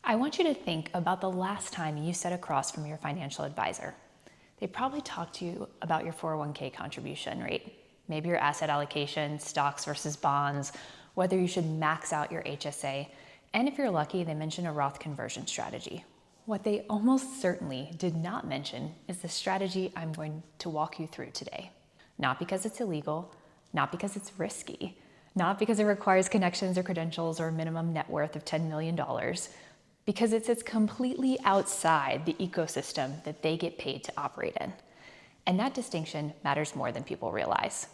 I want you to think about the last time you sat across from your financial advisor. They probably talked to you about your 401k contribution rate, maybe your asset allocation, stocks versus bonds, whether you should max out your HSA, and if you're lucky, they mention a Roth conversion strategy. What they almost certainly did not mention is the strategy I'm going to walk you through today. Not because it's illegal, not because it's risky, not because it requires connections or credentials or a minimum net worth of $10 million, because it sits completely outside the ecosystem that they get paid to operate in. And that distinction matters more than people realize.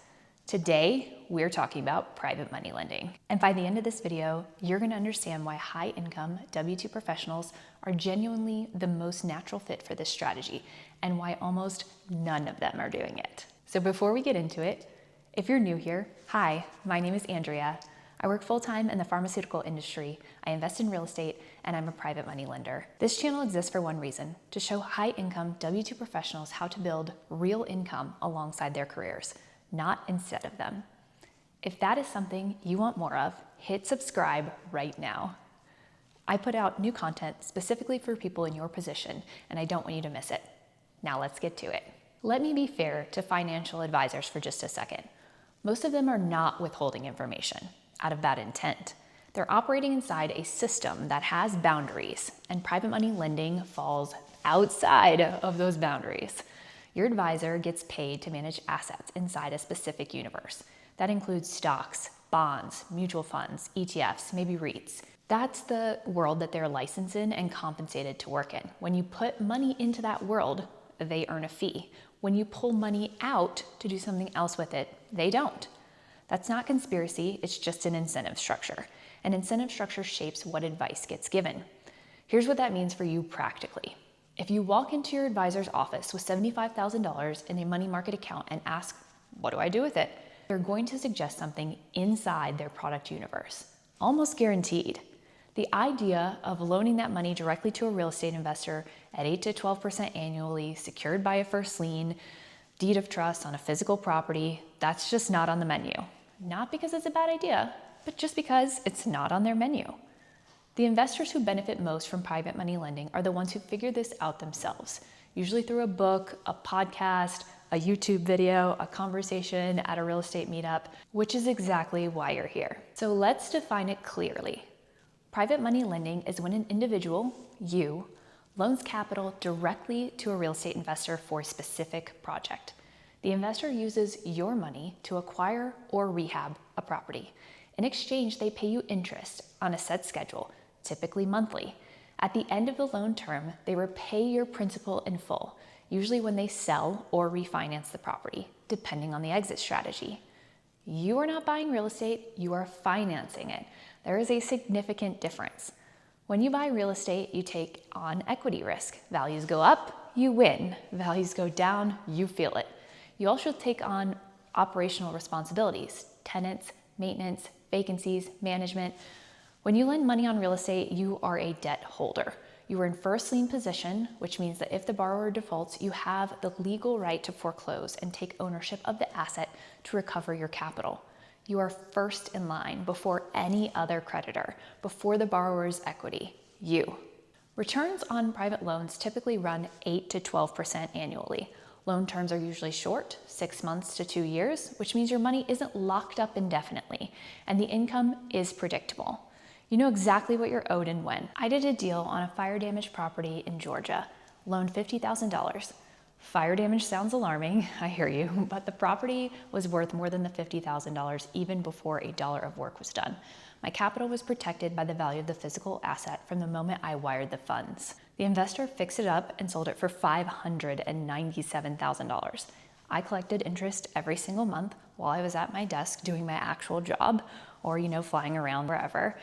Today, we're talking about private money lending. And by the end of this video, you're gonna understand why high-income W-2 professionals are genuinely the most natural fit for this strategy and why almost none of them are doing it. So before we get into it, if you're new here, hi, my name is Andrea. I work full-time in the pharmaceutical industry, I invest in real estate, and I'm a private money lender. This channel exists for one reason, to show high-income W-2 professionals how to build real income alongside their careers, not instead of them. If that is something you want more of, hit subscribe right now. I put out new content specifically for people in your position, and I don't want you to miss it. Now let's get to it. Let me be fair to financial advisors for just a second. Most of them are not withholding information out of bad intent. They're operating inside a system that has boundaries, and private money lending falls outside of those boundaries. Your advisor gets paid to manage assets inside a specific universe. That includes stocks, bonds, mutual funds, ETFs, maybe REITs. That's the world that they're licensed in and compensated to work in. When you put money into that world, they earn a fee. When you pull money out to do something else with it, they don't. That's not conspiracy, it's just an incentive structure. An incentive structure shapes what advice gets given. Here's what that means for you practically. If you walk into your advisor's office with $75,000 in a money market account and ask, what do I do with it? They're going to suggest something inside their product universe, almost guaranteed. The idea of loaning that money directly to a real estate investor at 8 to 12% annually, secured by a first lien, deed of trust on a physical property, that's just not on the menu. Not because it's a bad idea, but just because it's not on their menu. The investors who benefit most from private money lending are the ones who figure this out themselves, usually through a book, a podcast, a YouTube video, a conversation at a real estate meetup, which is exactly why you're here. So let's define it clearly. Private money lending is when an individual, you, loans capital directly to a real estate investor for a specific project. The investor uses your money to acquire or rehab a property. In exchange, they pay you interest on a set schedule, typically monthly. At the end of the loan term, they repay your principal in full, usually when they sell or refinance the property, depending on the exit strategy. You are not buying real estate, you are financing it. There is a significant difference. When you buy real estate, you take on equity risk. Values go up, you win. Values go down, you feel it. You also take on operational responsibilities, tenants, maintenance, vacancies, management. When you lend money on real estate, you are a debt holder. You are in first lien position, which means that if the borrower defaults, you have the legal right to foreclose and take ownership of the asset to recover your capital. You are first in line before any other creditor, before the borrower's equity, you. Returns on private loans typically run 8 to 12% annually. Loan terms are usually short, 6 months to 2 years, which means your money isn't locked up indefinitely, and the income is predictable. You know exactly what you're owed and when. I did a deal on a fire damaged property in Georgia, loaned $50,000. Fire damage sounds alarming, I hear you, but the property was worth more than the $50,000 even before a dollar of work was done. My capital was protected by the value of the physical asset from the moment I wired the funds. The investor fixed it up and sold it for $597,000. I collected interest every single month while I was at my desk doing my actual job or, flying around wherever.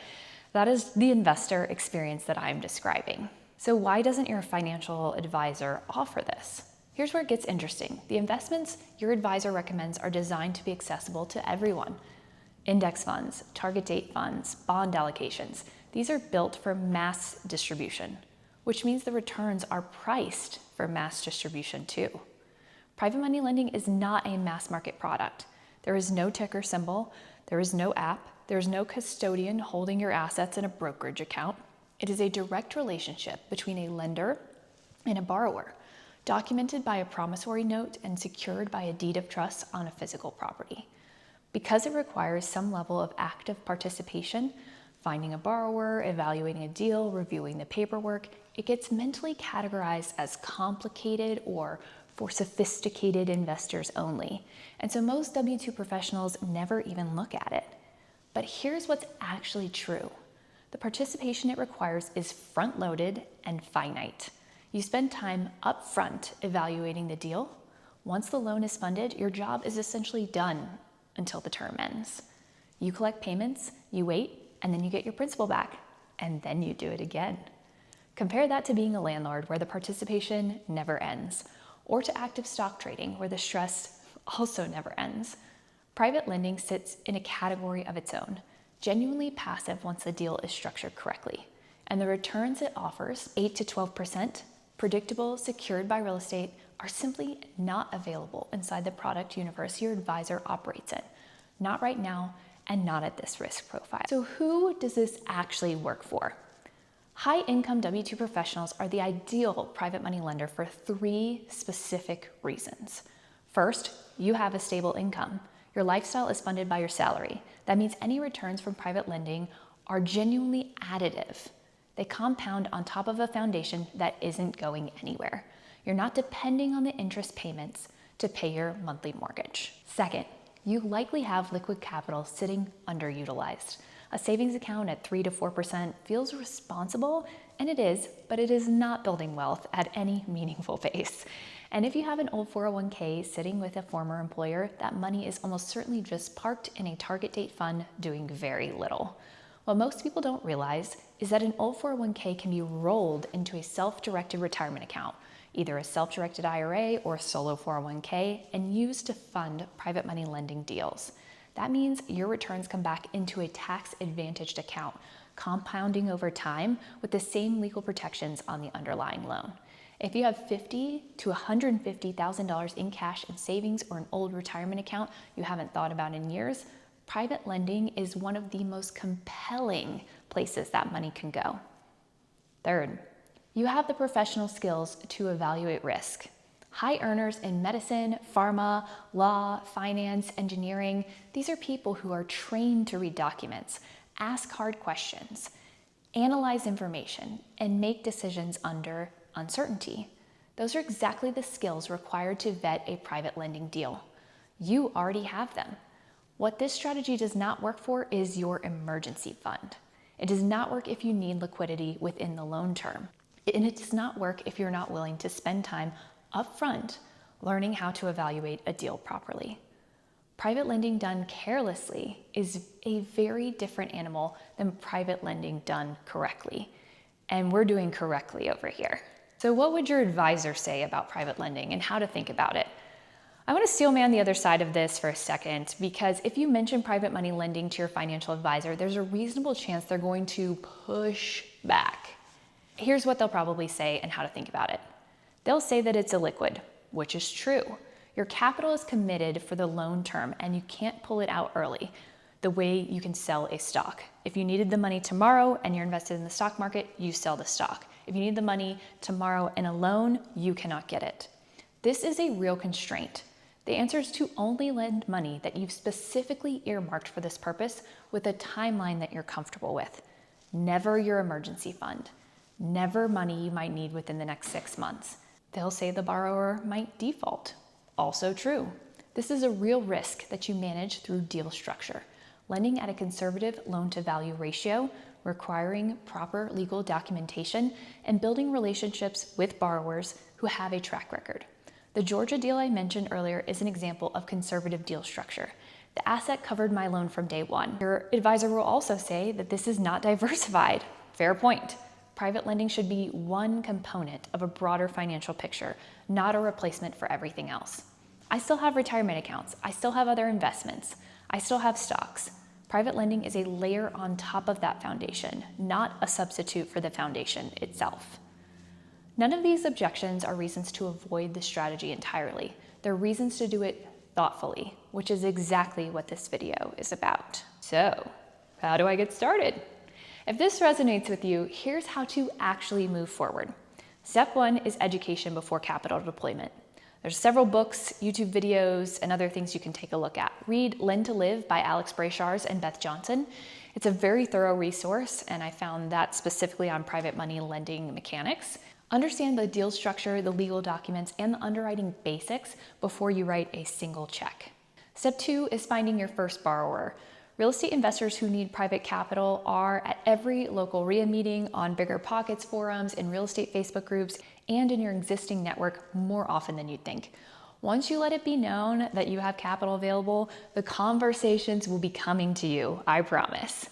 That is the investor experience that I'm describing. So why doesn't your financial advisor offer this? Here's where it gets interesting. The investments your advisor recommends are designed to be accessible to everyone. Index funds, target date funds, bond allocations. These are built for mass distribution, which means the returns are priced for mass distribution too. Private money lending is not a mass market product. There is no ticker symbol, there is no app, there is no custodian holding your assets in a brokerage account. It is a direct relationship between a lender and a borrower, documented by a promissory note and secured by a deed of trust on a physical property. Because it requires some level of active participation, finding a borrower, evaluating a deal, reviewing the paperwork, it gets mentally categorized as complicated or for sophisticated investors only. And so most W-2 professionals never even look at it. But here's what's actually true. The participation it requires is front-loaded and finite. You spend time up front evaluating the deal. Once the loan is funded, your job is essentially done until the term ends. You collect payments, you wait, and then you get your principal back, and then you do it again. Compare that to being a landlord where the participation never ends, or to active stock trading where the stress also never ends. Private lending sits in a category of its own, genuinely passive once the deal is structured correctly. And the returns it offers, 8 to 12%, predictable, secured by real estate, are simply not available inside the product universe your advisor operates in. Not right now, and not at this risk profile. So who does this actually work for? High-income W-2 professionals are the ideal private money lender for 3 specific reasons. First, you have a stable income. Your lifestyle is funded by your salary. That means any returns from private lending are genuinely additive. They compound on top of a foundation that isn't going anywhere. You're not depending on the interest payments to pay your monthly mortgage. Second, you likely have liquid capital sitting underutilized. A savings account at 3 to 4% feels responsible, and it is, but it is not building wealth at any meaningful pace. And if you have an old 401k sitting with a former employer, that money is almost certainly just parked in a target date fund doing very little. What most people don't realize is that an old 401k can be rolled into a self-directed retirement account, either a self-directed IRA or a solo 401k, and used to fund private money lending deals. That means your returns come back into a tax-advantaged account, compounding over time with the same legal protections on the underlying loan. If you have $50,000 to $150,000 in cash and savings or an old retirement account you haven't thought about in years, private lending is one of the most compelling places that money can go. Third, you have the professional skills to evaluate risk. High earners in medicine, pharma, law, finance, engineering, these are people who are trained to read documents, ask hard questions, analyze information, and make decisions under uncertainty. Those are exactly the skills required to vet a private lending deal. You already have them. What this strategy does not work for is your emergency fund. It does not work if you need liquidity within the loan term. And it does not work if you're not willing to spend time upfront learning how to evaluate a deal properly. Private lending done carelessly is a very different animal than private lending done correctly. And we're doing correctly over here. So what would your advisor say about private lending and how to think about it? I want to steel man the other side of this for a second, because if you mention private money lending to your financial advisor, there's a reasonable chance they're going to push back. Here's what they'll probably say and how to think about it. They'll say that it's illiquid, which is true. Your capital is committed for the loan term and you can't pull it out early, the way you can sell a stock. If you needed the money tomorrow and you're invested in the stock market, you sell the stock. If you need the money tomorrow in a loan, you cannot get it. This is a real constraint. The answer is to only lend money that you've specifically earmarked for this purpose with a timeline that you're comfortable with. Never your emergency fund. Never money you might need within the next 6 months. They'll say the borrower might default. Also true. This is a real risk that you manage through deal structure. Lending at a conservative loan-to-value ratio, requiring proper legal documentation, and building relationships with borrowers who have a track record. The Georgia deal I mentioned earlier is an example of conservative deal structure. The asset covered my loan from day one. Your advisor will also say that this is not diversified. Fair point. Private lending should be one component of a broader financial picture, not a replacement for everything else. I still have retirement accounts. I still have other investments. I still have stocks. Private lending is a layer on top of that foundation, not a substitute for the foundation itself. None of these objections are reasons to avoid the strategy entirely. They're reasons to do it thoughtfully, which is exactly what this video is about. So, how do I get started? If this resonates with you, here's how to actually move forward. Step 1 is education before capital deployment. There's several books, YouTube videos, and other things you can take a look at. Read Lend to Live by Alex Brashars and Beth Johnson. It's a very thorough resource, and I found that specifically on private money lending mechanics. Understand the deal structure, the legal documents, and the underwriting basics before you write a single check. Step 2 is finding your first borrower. Real estate investors who need private capital are at every local RIA meeting, on Bigger Pockets forums, in real estate Facebook groups, and in your existing network more often than you'd think. Once you let it be known that you have capital available, the conversations will be coming to you, I promise.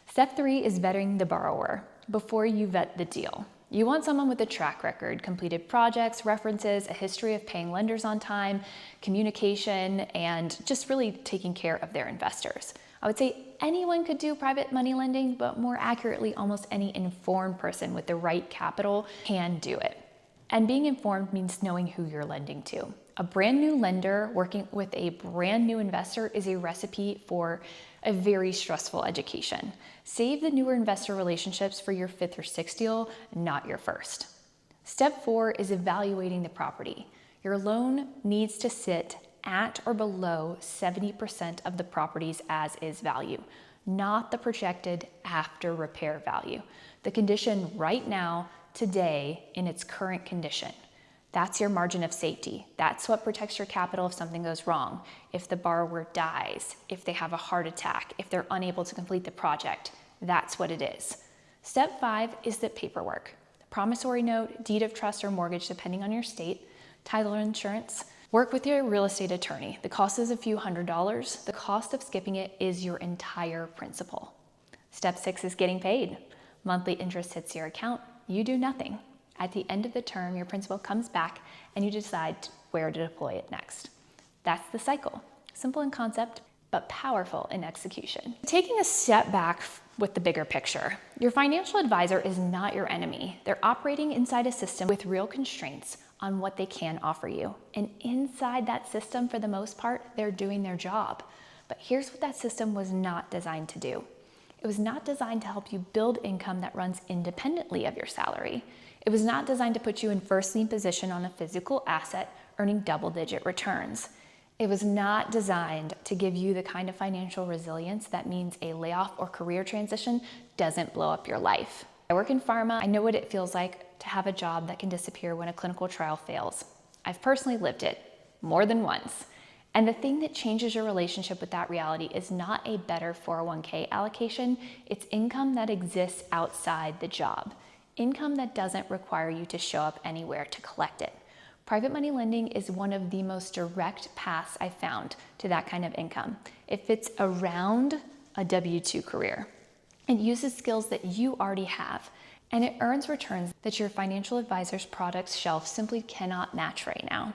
Step 3 is vetting the borrower before you vet the deal. You want someone with a track record, completed projects, references, a history of paying lenders on time, communication, and just really taking care of their investors. I would say anyone could do private money lending, but more accurately, almost any informed person with the right capital can do it. And being informed means knowing who you're lending to. A brand new lender working with a brand new investor is a recipe for a very stressful education. Save the newer investor relationships for your 5th or 6th deal, not your first. Step 4 is evaluating the property. Your loan needs to sit at or below 70% of the property's as-is value, not the projected after repair value. The condition right now, today, in its current condition. That's your margin of safety. That's what protects your capital if something goes wrong, if the borrower dies, if they have a heart attack, if they're unable to complete the project. That's what it is. Step 5 is the paperwork. The promissory note, deed of trust or mortgage, depending on your state, title insurance. Work with your real estate attorney. The cost is a few $100s. The cost of skipping it is your entire principal. Step 6 is getting paid. Monthly interest hits your account. You do nothing. At the end of the term, your principal comes back and you decide where to deploy it next. That's the cycle. Simple in concept, but powerful in execution. Taking a step back with the bigger picture, your financial advisor is not your enemy. They're operating inside a system with real constraints on what they can offer you. And inside that system, for the most part, they're doing their job. But here's what that system was not designed to do. It was not designed to help you build income that runs independently of your salary. It was not designed to put you in first lien position on a physical asset, earning double-digit returns. It was not designed to give you the kind of financial resilience that means a layoff or career transition doesn't blow up your life. I work in pharma. I know what it feels like to have a job that can disappear when a clinical trial fails. I've personally lived it more than once. And the thing that changes your relationship with that reality is not a better 401k allocation, it's income that exists outside the job. Income that doesn't require you to show up anywhere to collect it. Private money lending is one of the most direct paths I've found to that kind of income. It fits around a W-2 career. It uses skills that you already have, and it earns returns that your financial advisor's product shelf simply cannot match right now.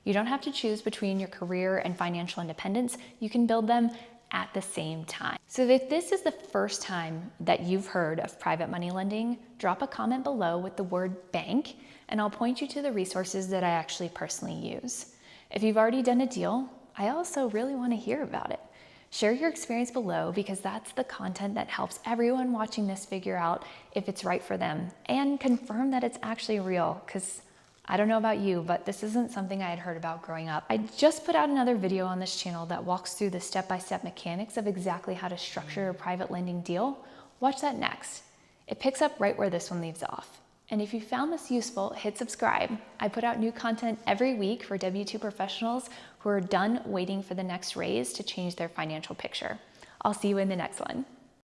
You don't have to choose between your career and financial independence. You can build them at the same time. So if this is the first time that you've heard of private money lending, drop a comment below with the word bank, and I'll point you to the resources that I actually personally use. If you've already done a deal, I also really want to hear about it. Share your experience below, because that's the content that helps everyone watching this figure out if it's right for them and confirm that it's actually real, because I don't know about you, but this isn't something I had heard about growing up. I just put out another video on this channel that walks through the step-by-step mechanics of exactly how to structure a private lending deal. Watch that next. It picks up right where this one leaves off. And if you found this useful, hit subscribe. I put out new content every week for W-2 professionals who are done waiting for the next raise to change their financial picture. I'll see you in the next one.